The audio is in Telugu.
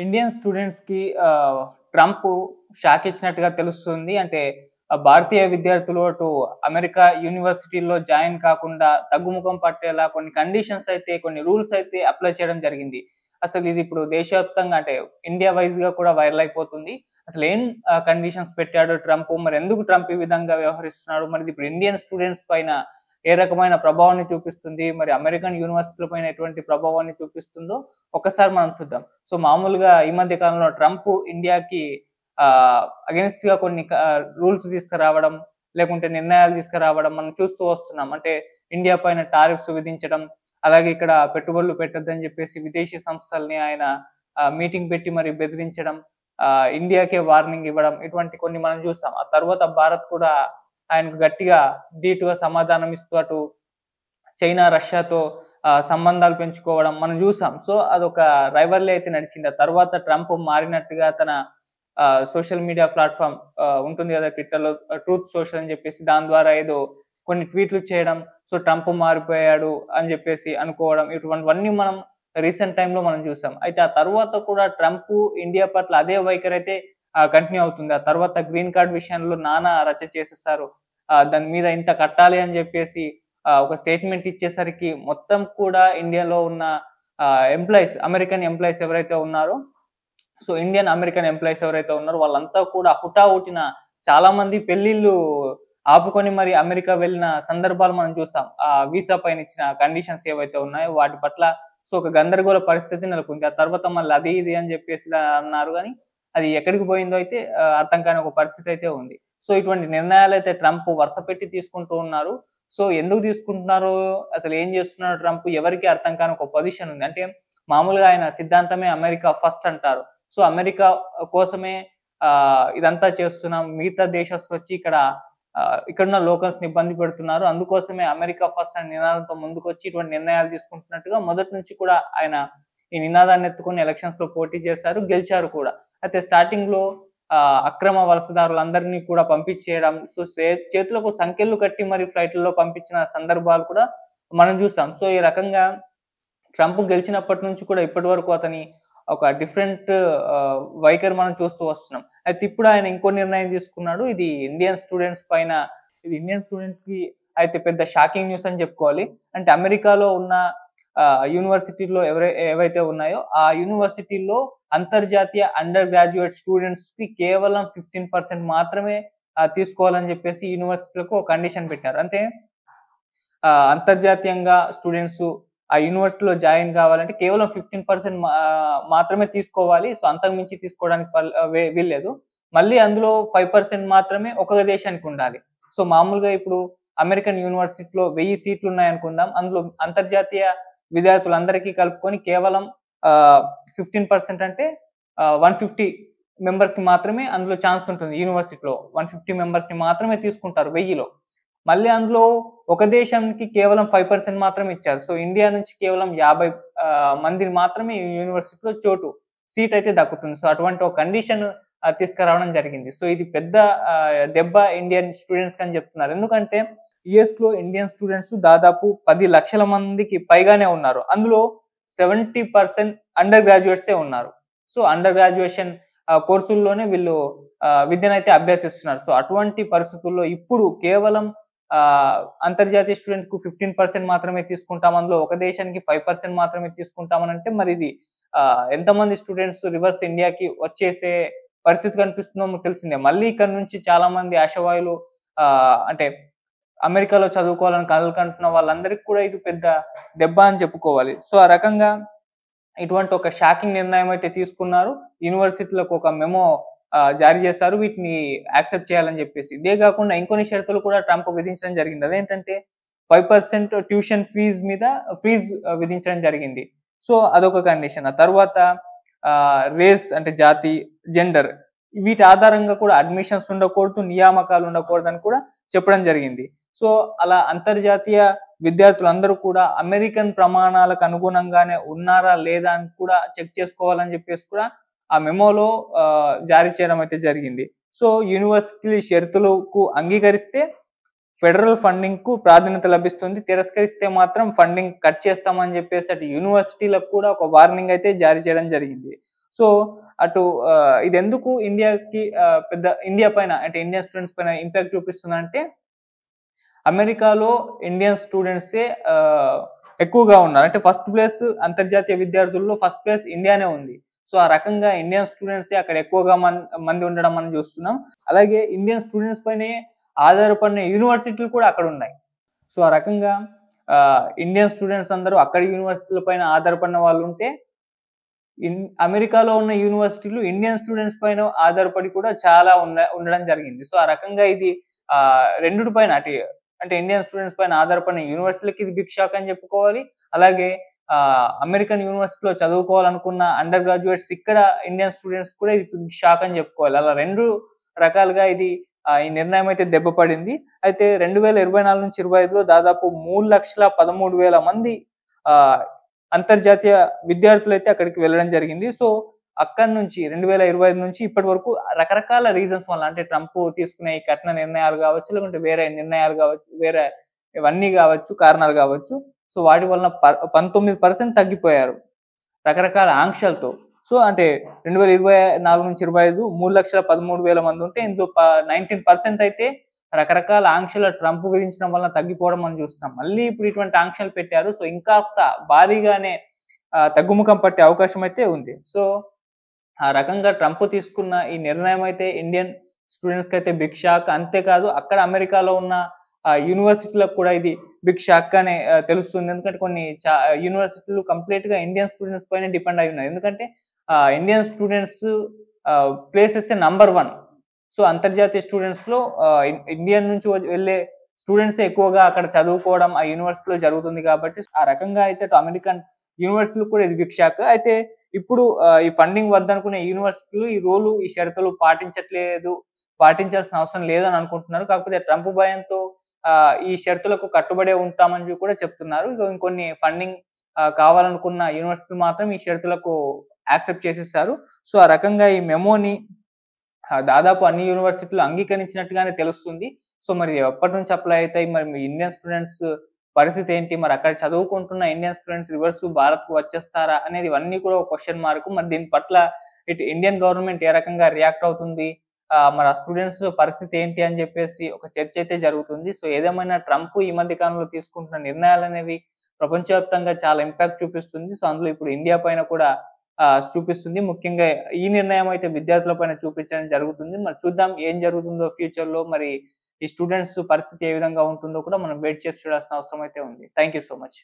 ఇండియన్ స్టూడెంట్స్‌కి ట్రంప్ షాక్ ఇచ్చినట్టుగా తెలుస్తుంది. అంటే భారతీయ విద్యార్థులు అటు అమెరికా యూనివర్సిటీల్లో జాయిన్ కాకుండా తగ్గుముఖం పట్టేలా కొన్ని కండిషన్స్ అయితే, కొన్ని రూల్స్ అయితే అప్లై చేయడం జరిగింది. అసలు ఇది ఇప్పుడు దేశవ్యాప్తంగా అంటే ఇండియా వైస్‌గా కూడా వైరల్ అయిపోతుంది. అసలేం కండిషన్స్ పెట్టాడు ట్రంప్? మరెందుకు ట్రంప్ ఈ విధంగా వ్యవహరిస్తున్నాడు? మరిది ఇప్పుడు ఇండియన్ స్టూడెంట్స్ పైన ఏ రకమైన ప్రభావాన్ని చూపిస్తుంది? మరి అమెరికన్ యూనివర్సిటీల పైన ఎటువంటి ప్రభావాన్ని చూపిస్తుందో ఒక్కసారి మనం చూద్దాం. సో, మామూలుగా ఈ మధ్య కాలంలో ట్రంప్ ఇండియాకి అగెయిన్స్ట్‌గా కొన్ని రూల్స్ తీసుకురావడం, లేకుంటే నిర్ణయాలు తీసుకురావడం మనం చూస్తూ వస్తున్నాం. అంటే ఇండియా పైన టారిఫ్స్ విధించడం, అలాగే ఇక్కడ పెట్టుబడులు పెట్టొద్దని చెప్పేసి విదేశీ సంస్థల్ని ఆయన మీటింగ్ పెట్టి మరి బెదిరించడం, ఇండియాకే వార్నింగ్ ఇవ్వడం ఇటువంటి కొన్ని మనం చూసాం. ఆ తర్వాత భారత్ కూడా ఆయనకు గట్టిగా ధీటుగా సమాధానం ఇస్తూ అటు చైనా, రష్యాతో సంబంధాలు పెంచుకోవడం మనం జూసాం. సో, అదొక రైవల్రీ అయితే నడిచింది. ఆ తర్వాత ట్రంప్ మారినట్టుగా తన సోషల్ మీడియా ప్లాట్‌ఫార్మ్ ఉంటుంది గదా! ట్విట్టర్‌లో ట్రూత్ సోషల్ అని జెప్పేసి దాని ద్వారా ఏదో కొన్ని ట్వీట్లు చేయడం. సో, ట్రంప్ మారిపోయాడు అని జెప్పేసి అనుకోవడం. ఇటువంటివన్నీ మనం రీసెంట్ టైమ్‌లో మనం జూసాం. అయితే ఆ తర్వాత కూడా ట్రంప్ ఇండియా పట్ల అదే వైఖరైతే కంటిన్యూ అవుతుంది. ఆ తర్వాత గ్రీన్ కార్డ్ విషయంలో నానా రచ్చ చేసేసారు. దాని మీద ఇంత కట్టాలి అని జెప్పేసి ఒక స్టేట్‌మెంట్ ఇచ్చేసరికి మొత్తం కూడా ఇండియాలో ఉన్న అమెరికన్ ఎంప్లాయీస్ ఎవరైతే ఉన్నారో, సో, ఇండియన్ అమెరికన్ ఎంప్లాయీస్ ఎవరైతే ఉన్నారో వాళ్ళంతా కూడా హుటాహుటిన చాలా మంది పెళ్ళిళ్ళు ఆపుకొని మరి అమెరికా వెళ్ళిన సందర్భాలు మనం చూసాం. వీసా పైన ఇచ్చిన కండిషన్స్ ఏవైతే ఉన్నాయో వాటి పట్ల సో, ఒక గందరగోళ పరిస్థితి నెలకొంది. ఆ తర్వాత మళ్ళీ అది ఇది అని చెప్పేసి అన్నారు గానీ, అది ఎక్కడికి పోయిందో అయితే అర్థం కాని ఒక పరిస్థితి అయితే ఉంది. సో, ఇటువంటి నిర్ణయాలైతే ట్రంప్ వరుస పెట్టి తీసుకుంటూ ఉన్నారు. సో, ఎందుకు తీసుకుంటున్నారో, అసలు ఏం చేస్తున్నాడో ట్రంప్ ఎవరికీ అర్థం కాని ఒక పొజిషన్ ఉంది. అంటే మామూలుగా ఆయన సిద్ధాంతమే అమెరికా ఫస్ట్ అంటారు. సో, అమెరికా కోసమే ఇదంతా చేస్తున్నాం. మిగతా దేశస్తులొచ్చి ఇక్కడున్న లోకల్స్‌ని ఇబ్బంది పెడుతున్నారు. అందుకోసమే అమెరికా ఫస్ట్ అనే నినాదంతో ముందుకొచ్చి ఇటువంటి నిర్ణయాలు తీసుకుంటున్నట్టుగా మొదటి నుంచి కూడా ఆయన ఈ నినాదాన్ని ఎత్తుకొని ఎలక్షన్స్‌లో పోటీ చేశారు. గెలిచారు కూడా. అయితే స్టార్టింగ్‌లో అక్రమ వలసదారులందరినీ కూడా పంపించేయడం. సో, చేతులకు సంకెళ్ళు కట్టి మరి ఫ్లైట్‌లలో పంపించిన సందర్భాలు కూడా మనం చూసాం. సో, ఈ రకంగా ట్రంప్ గెలిచినప్పటి నుంచి కూడా ఇప్పటి వరకు అతని ఒక డిఫరెంట్ వైఖరి మనం చూస్తూ వస్తున్నాం. అయితే ఇప్పుడు ఆయన ఇంకో నిర్ణయం తీసుకున్నాడు. ఇది ఇండియన్ స్టూడెంట్స్‌కి అయితే పెద్ద షాకింగ్ న్యూస్ అని చెప్పుకోవాలి. అంటే అమెరికాలో ఉన్న యూనివర్సిటీల్లో ఏవైతే ఉన్నాయో, ఆ యూనివర్సిటీల్లో అంతర్జాతీయ అండర్ గ్రాడ్యుయేట్ స్టూడెంట్స్‌కి కేవలం 15% మాత్రమే తీసుకోవాలని చెప్పేసి యూనివర్సిటీలకు ఒక కండిషన్ పెట్టారు. అంటే అంతర్జాతీయంగా స్టూడెంట్స్ ఆ యూనివర్సిటీలో జాయిన్ కావాలంటే కేవలం 15% మాత్రమే తీసుకోవాలి. సో, అంతకు మించి తీసుకోవడానికి వీల్లేదు. మళ్ళీ అందులో 5% మాత్రమే ఒక దేశానికి ఉండాలి. సో, మామూలుగా ఇప్పుడు అమెరికన్ యూనివర్సిటీలో 1000 సీట్లున్నాయనుకుందాం. అందులో అంతర్జాతీయ విద్యార్థులందరికీ కలుపుకొని కేవలం 15% అంటే 150 మెంబర్స్‌కి మాత్రమే అందులో ఛాన్స్ ఉంటుంది యూనివర్సిటీలో. 150 మెంబర్స్‌ని మాత్రమే తీసుకుంటారు 1000లో. మళ్ళీ అందులో ఒక దేశానికి కేవలం 5% మాత్రమే ఇచ్చారు. సో, ఇండియా నుంచి కేవలం 50 మందిని మాత్రమే ఈ యూనివర్సిటీలో సీట్ అయితే దక్కుతుంది. సో, అటువంటి ఒక కండిషన్ తీసుకురావడం జరిగింది. సో, ఇది పెద్ద దెబ్బ ఇండియన్ స్టూడెంట్స్‌కి అని చెప్తున్నారు. ఎందుకంటే యూఎస్‌లో ఇండియన్ స్టూడెంట్స్ దాదాపు 10 లక్షల మందికి పైగానే ఉన్నారు. అందులో 70% అండర్ గ్రాడ్యుయేట్సే ఉన్నారు. సో, అండర్ గ్రాడ్యుయేషన్ కోర్సుల్లోనే వీళ్ళు విద్యనైతే అభ్యసిస్తున్నారు. సో, అటువంటి పరిస్థితుల్లో ఇప్పుడు కేవలం అంతర్జాతీయ స్టూడెంట్స్‌కు 15% మాత్రమే తీసుకుంటాం. అందులో ఒక దేశానికి 5% మాత్రమే తీసుకుంటామనంటే మరిది ఎంతమంది స్టూడెంట్స్ రివర్స్ ఇండియాకి వచ్చేసే పరిస్థితి కనిపిస్తుందో మీకు తెలిసిందే. మళ్ళీ ఇక్కడ నుంచి చాలా మంది ఆశావాయులు అంటే అమెరికాలో చదువుకోవాలని కలలు కంటున్న వాళ్ళందరికి కూడా ఇది పెద్ద దెబ్బ అని చెప్పుకోవాలి. సో, ఆ రకంగా ఇటువంటి ఒక షాకింగ్ నిర్ణయం అయితే తీసుకున్నారు. యూనివర్సిటీలకు ఒక మెమో జారీ చేశారు. వీటిని యాక్సెప్ట్ చేయాలని చెప్పేసి. ఇదే కాకుండా ఇంకొన్ని షరతులు కూడా ట్రంప్ విధించడం జరిగింది. అదేంటంటే 5% ట్యూషన్ ఫీజ్ విధించడం జరిగింది. సో, అదొక కండిషన్. ఆ తర్వాత రేస్ అంటే జాతి, జెండర్ వీటి ఆధారంగా కూడా అడ్మిషన్స్ ఉండకూడదు, నియామకాలు ఉండకూడదని కూడా చెప్పడం జరిగింది. సో, అలా అంతర్జాతీయ విద్యార్థులందరూ కూడా అమెరికన్ ప్రమాణాలకు అనుగుణంగానే ఉన్నారా లేదా అని కూడా చెక్ చేసుకోవాలని చెప్పేసి కూడా ఆ మెమోలో జారీ చేయడం అయితే జరిగింది. సో, యూనివర్సిటీ షరతులకు అంగీకరిస్తే ఫెడరల్ ఫండింగ్‌కు ప్రాధాన్యత లభిస్తుంది. తిరస్కరిస్తే మాత్రం ఫండింగ్ కట్ చేస్తామని చెప్పేసి అటు యూనివర్సిటీలకు కూడా ఒక వార్నింగ్ అయితే జారీ చేయడం జరిగింది. సో అటు ఇదెందుకు ఇండియాకి పెద్ద ఇండియా పైన అంటే ఇండియన్ స్టూడెంట్స్ పైన ఇంపాక్ట్ చూపిస్తుందంటే అమెరికాలో ఇండియన్ స్టూడెంట్సే ఎక్కువగా ఉన్నారు. అంటే ఫస్ట్ ప్లేస్ అంతర్జాతీయ విద్యార్థుల్లో ఫస్ట్ ప్లేస్ ఇండియానే ఉంది. సో, ఆ రకంగా ఇండియన్ స్టూడెంట్సే అక్కడ ఎక్కువగా మంది ఉండడం మనం చూస్తున్నాం. అలాగే ఇండియన్ స్టూడెంట్స్ పైనే ఆధారపడిన యూనివర్సిటీలు కూడా అక్కడున్నాయి. సో, ఆ రకంగా ఇండియన్ స్టూడెంట్స్ అందరూ అక్కడి యూనివర్సిటీల పైన ఆధారపడిన వాళ్ళుంటే, అమెరికాలో ఉన్న యూనివర్సిటీలు ఇండియన్ స్టూడెంట్స్ పైన ఆధారపడి కూడా చాలా ఉండడం జరిగింది. సో, ఆ రకంగా ఇది రెండిటి పైన అంటే ఇండియన్ స్టూడెంట్స్ పైన ఆధారపడిన యూనివర్సిటీలకి ఇది బిగ్ షాక్ అని చెప్పుకోవాలి. అలాగే అమెరికన్ యూనివర్సిటీలో చదువుకోవాలనుకున్న అండర్ గ్రాడ్యుయేట్స్ ఇక్కడ ఇండియన్ స్టూడెంట్స్ కూడా ఇది బిగ్ షాక్ అని చెప్పుకోవాలి. అలా 2 రకాలుగా ఇది ఈ నిర్ణయం అయితే దెబ్బ పడింది. అయితే 2024-25లో దాదాపు 3,13,000 మంది ఆహ్, అంతర్జాతీయ విద్యార్థులైతే అక్కడికి వెళ్ళడం జరిగింది. సో, అక్కడి నుంచి 2025 నుంచి ఇప్పటి వరకు రకరకాల రీజన్స్ వల్ల అంటే ట్రంప్ తీసుకునే ఈ కఠిన నిర్ణయాలు గావచ్చు, లేకుంటే వేరే నిర్ణయాలు గావచ్చు, వేరే ఇవన్నీ గావచ్చు, కారణాలు గావచ్చు. సో, వాటి వలన 19% తగ్గిపోయారు. రకరకాల ఆంక్షలతో. సో, అంటే 2024-25 3,13,000 మంది ఉంటే ఇందులో 19% అయితే రకరకాల ఆంక్షలు ట్రంప్ విధించడం వలన తగ్గిపోవడం మనం చూస్తున్నాం. మళ్ళీ ఇప్పుడు ఇటువంటి ఆంక్షలు పెట్టారు. సో, ఇంకాస్త భారీగానే తగ్గుముఖం పట్టే అవకాశం అయితే ఉంది. సో, ఆ రకంగా ట్రంప్ తీసుకున్న ఈ నిర్ణయం అయితే ఇండియన్ స్టూడెంట్స్‌కైతే బిగ్ షాక్. అంతేకాదు అక్కడ అమెరికాలో ఉన్న యూనివర్సిటీలకు కూడా ఇది బిగ్ షాక్ అనే తెలుస్తుంది. ఎందుకంటే కొన్ని యూనివర్సిటీలు కంప్లీట్‌గా ఇండియన్ స్టూడెంట్స్ పైనే డిపెండ్ అయి ఉన్నాయి. ఎందుకంటే ఇండియన్ స్టూడెంట్స్ ప్లేసెసే నంబర్ 1. సో, అంతర్జాతీయ స్టూడెంట్స్‌లో ఇండియన్ నుంచి వెళ్ళే స్టూడెంట్సే ఎక్కువగా అక్కడ చదువుకోవడం ఆ యూనివర్సిటీలో జరుగుతుంది కాబట్టి ఆ రకంగా అయితే అమెరికన్ యూనివర్సిటీలకు కూడా ఇది బిగ్ షాక్. అయితే ఇప్పుడు ఈ ఫండింగ్ వద్దనుకునే యూనివర్సిటీలు ఈ షరతులు పాటించాల్సిన అవసరం లేదని అనుకుంటున్నారు. కాకపోతే ట్రంప్ భయంతో ఈ షరతులకు కట్టుబడే ఉంటామని కూడా చెప్తున్నారు. ఇంకొన్ని ఫండింగ్ కావాలనుకున్న యూనివర్సిటీలు మాత్రం ఈ షరతులకు యాక్సెప్ట్ చేసేసారు. సో, ఆ రకంగా ఈ మెమోని దాదాపు అన్ని యూనివర్సిటీలు అంగీకరించినట్టుగానే తెలుస్తుంది. సో, మరి ఎప్పటినుంచి అప్లై అయితాయి? మరి మీ ఇండియన్ స్టూడెంట్స్ పరిస్థితి ఏంటి? మరి అక్కడ చదువుకుంటున్న ఇండియన్ స్టూడెంట్స్ రివర్స్ భారత్‌కు వచ్చేస్తారా? అనేది ఇవన్నీ కూడా ఒక క్వెషన్ మార్క్. మరి దీని పట్ల ఇటు ఇండియన్ గవర్నమెంట్ ఏ రకంగా రియాక్ట్ అవుతుంది? మరి ఆ స్టూడెంట్స్ పరిస్థితి ఏంటి అని చెప్పేసి ఒక చర్చ అయితే జరుగుతుంది. సో, ఏదేమైనా ట్రంప్ ఈ మధ్య కాలంలో తీసుకుంటున్న నిర్ణయాలనేవి ప్రపంచవ్యాప్తంగా చాలా ఇంపాక్ట్ చూపిస్తుంది. సో, అందులో ఇప్పుడు ఇండియా పైన కూడా చూపిస్తుంది. ముఖ్యంగా ఈ నిర్ణయం అయితే విద్యార్థుల పైన చూపించడం జరుగుతుంది. మరి చూద్దాం ఏం జరుగుతుందో ఫ్యూచర్‌లో మరి ఈ స్టూడెంట్స్ పరిస్థితి ఏ విధంగా ఉంటుందో కూడా మనం వెయిట్ చేసి చూడాల్సిన అవసరం అయితే ఉంది. Thank you so much.